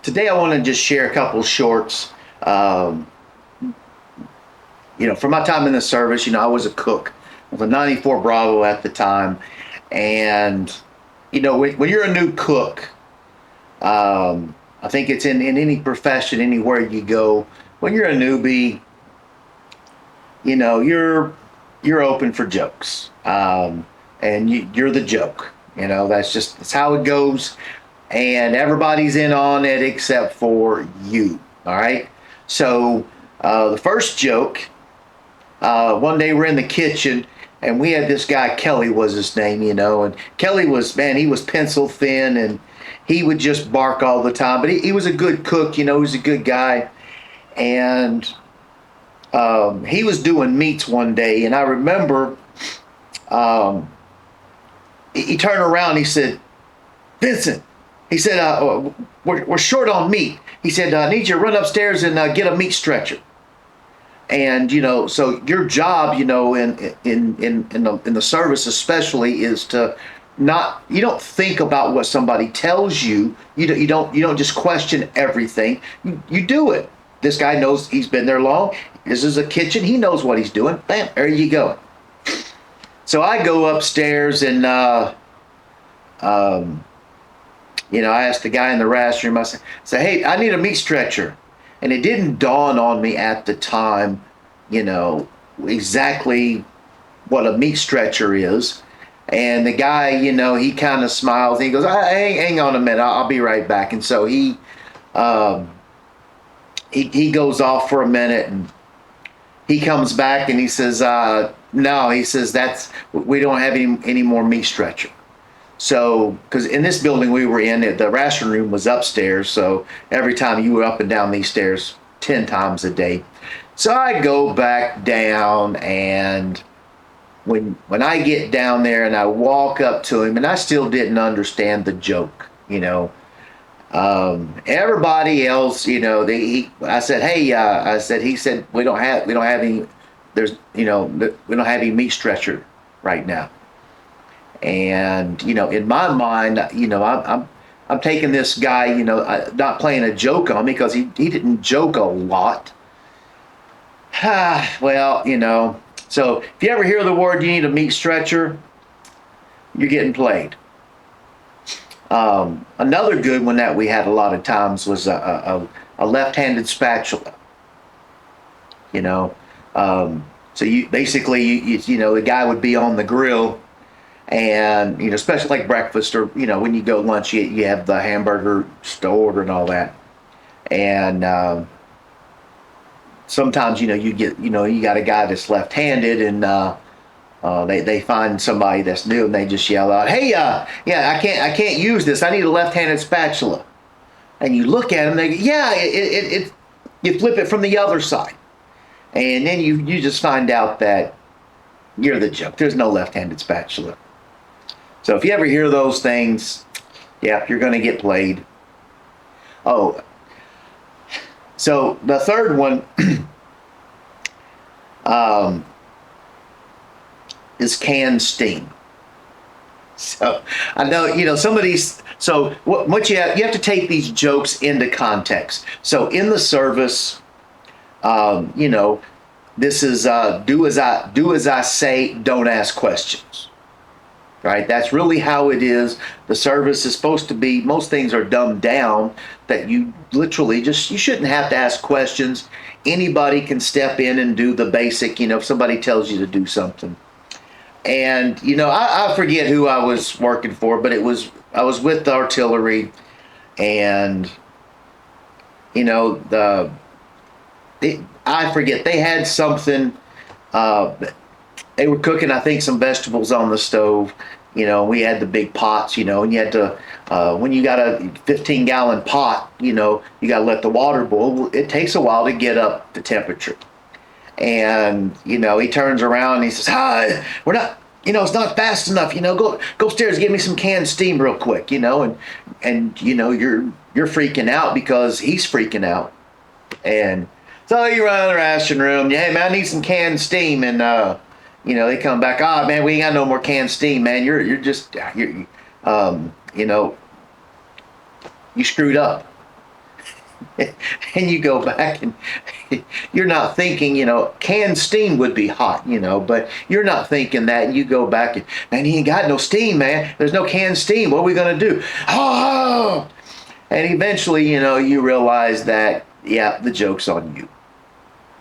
Today I want to just share a couple of shorts. For my time in the service, I was a cook with a 94 Bravo at the time. And, when you're a new cook, I think it's in any profession, anywhere you go, when you're a newbie, you're open for jokes. And you're the joke. That's how it goes. And everybody's in on it except for you. All right. So the first joke, one day we're in the kitchen and we had this guy, Kelly was his name, and Kelly was, man, he was pencil thin and he would just bark all the time. But he was a good cook, he was a good guy. And he was doing meats one day. And I remember he turned around, he said, "Vincent," he said, we're short on meat. He said, "I need you to run upstairs and get a meat stretcher." And so your job, in the service especially, is to you don't think about what somebody tells you. You don't just question everything. You do it. This guy knows, he's been there long. This is a kitchen. He knows what he's doing. Bam, there you go. So I go upstairs and I asked the guy in the restroom, I said, "Hey, I need a meat stretcher." And it didn't dawn on me at the time, exactly what a meat stretcher is. And the guy, he kind of smiles and he goes, hang on a minute, I'll be right back. And so he goes off for a minute and he comes back and he says, "No," he says, we don't have any more meat stretcher. So, because in this building we were in, the ration room was upstairs. So every time you were up and down these stairs 10 times a day. So I go back down, and when I get down there and I walk up to him, and I still didn't understand the joke, everybody else, I said, "Hey," he said, we don't have any, we don't have any meat stretcher right now. And in my mind, I'm taking this guy, not playing a joke on me, because he didn't joke a lot. Well, so if you ever hear the word "you need a meat stretcher," you're getting played. Another good one that we had a lot of times was a left-handed spatula. So you basically, the guy would be on the grill. And especially like breakfast, or when you go lunch, you have the hamburger stored and all that. And sometimes you get you got a guy that's left-handed, and they find somebody that's new, and they just yell out, "Hey, yeah, I can't use this. I need a left-handed spatula." And you look at them, they go, "Yeah, you flip it from the other side," and then you just find out that you're the joke. There's no left-handed spatula. So if you ever hear those things, yeah, you're going to get played. Oh, so the third one is canned steam. So I know, some of these. So what you have to take these jokes into context. So in the service, this is do as I say, don't ask questions. Right? That's really how it is. The service is supposed to be, most things are dumbed down, that you literally you shouldn't have to ask questions. Anybody can step in and do the basic, if somebody tells you to do something. And, I forget who I was working for, but I was with the artillery, and, I forget, they had something, they were cooking, I think, some vegetables on the stove. We had the big pots, and you had to, when you got a 15-gallon pot, you got to let the water boil. It takes a while to get up the temperature. And, he turns around and he says, "Hi, we're not, it's not fast enough. Go upstairs, give me some canned steam real quick," and you're freaking out because he's freaking out. And so you run to the ration room. "Hey, man, I need some canned steam." And, they come back, "Oh, man, we ain't got no more canned steam, man. You're just, you screwed up." And you go back and you're not thinking, canned steam would be hot, but you're not thinking that. You go back and, man, he ain't got no steam, man. There's no canned steam. What are we going to do? Oh! And eventually, you realize that, yeah, the joke's on you.